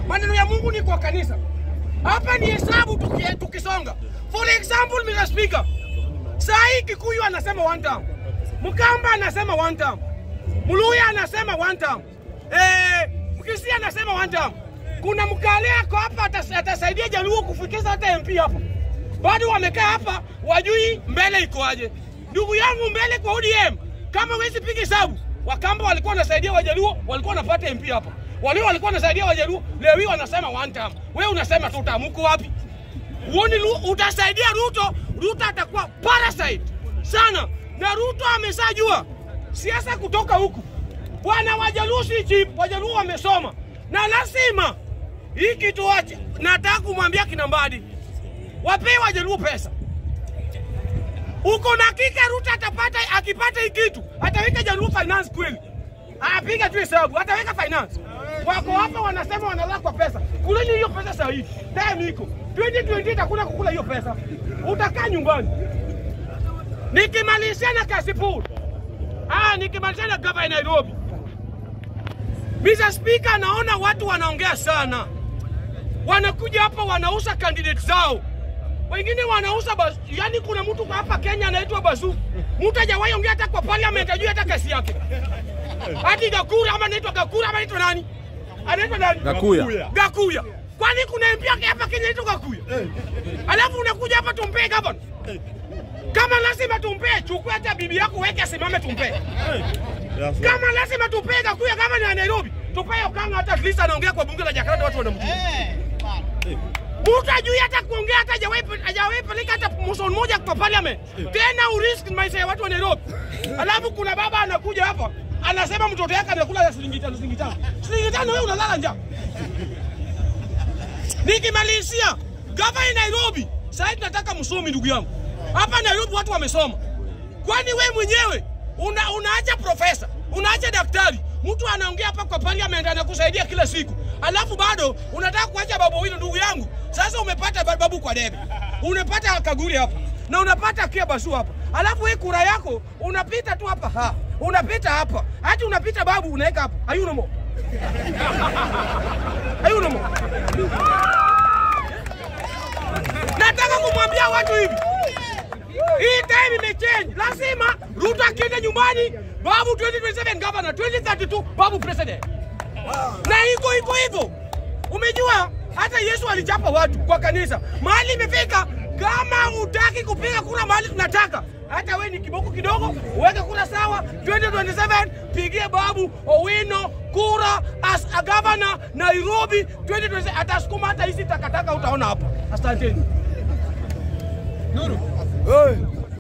Maneno ya Mungu ni kwa kanisa. Hapa ni hesabu tukisonga. For example, Mr. Speaker, Sai Kikuyu anasema one term. Mkamba anasema one term. Muluya anasema one term. Mkisia anasema one term. Kuna Mkale yako hapa atasaidia Jaluo kufikisha hata MP hapo. Bado wamekaa hapa wajui mbele iko aje. Ndugu yangu mbele kwa ODM, kama wezi piga hesabu, Wakamba walikuwa wanasaidia Wajaluo, walikuwa wanapata MP hapa. Wale walikuwa wanasaidia Wajaluo, leo hii wanasema one term. Wewe unasema tu utamuko wapi? Uone utasaidia Ruto, Ruto atakuwa parasite sana. Na Ruto amesajua siasa kutoka huku. Bwana Wajaluo si cheap, Wajaluo wamesoma. Na lazima hii kitu wache. Nataka kumwambia kina Mbadi, wape Wajaluo pesa. Uko na kika Ruto atapata, akipata hii kitu ataweka Jaluo finance kweli. Apiga tu hesabu, ataweka finance. Wako hapa wanasema wanalala kwa pesa. Kuleni hiyo pesa sasa hivi. Time iko. 2020 itakula kukula hiyo pesa. Utakaa nyumbani. Nikimalizia na Kasipul. Nikimalizia na gavana Nairobi. Mr. Speaker, naona watu wanaongea sana. Wanakuja hapa wanauza candidate zao. Wengine wanauza yani kuna mtu hapa Kenya anaitwa Basu. Mtu hajawahi ongea hata kwa parliament ajui hata kesi yake. Hadi Gakura ama anaitwa Gakura ama anaitwa nani? Anaitwa nani? Gakuya. Kwani kuna MP yake hapa Kenya anaitwa Gakuya? Alafu unakuja hapa tumpe gavana. Kama lazima tumpe, chukua hata bibi yako weke asimame tumpe. Kama lazima tumpe Gakuya kama ni Nairobi, tupe Okanga hata at least anaongea kwa bunge la Jakarta watu wanamjua. Mtu ajui hata kuongea hata hajawahi peleka hata mson moja kwa parliament. Tena urisk maisha ya watu wa Nairobi. Alafu kuna baba anakuja hapa anasema mtoto yake anakula shilingi 5. Shilingi 5 wewe unalala njaa. Nikimalizia gavana Nairobi, sasa tunataka msomi ndugu yangu. Hapa Nairobi watu wamesoma. Kwani wewe mwenyewe unaacha profesa, unaacha daktari, mtu anaongea hapa kwa parliament anakusaidia kila siku. Alafu bado unataka kuacha babu hilo ndugu yangu. Sasa umepata babu kwa debe. Unapata Kaguri hapa. Na unapata Kia Basu hapa. Alafu hii kura yako unapita tu hapa. Unapita hapa. Hadi unapita babu unaweka hapo. Hayuno mo. Hayuno mo. Nataka kumwambia watu hivi. Hii time imechange. Lazima Ruto akienda nyumbani, babu 2027 governor, 2032 babu president. Na iko hivyo. Umejua hata Yesu alichapa watu kwa kanisa. Mahali imefika kama hutaki kupiga kura mahali tunataka. Hata wewe ni kiboko kidogo, uweke kura sawa. 2027 pigie babu Owino kura as a governor Nairobi 2027 atasukuma hata hizi takataka utaona hapa. Asanteni. Nuru.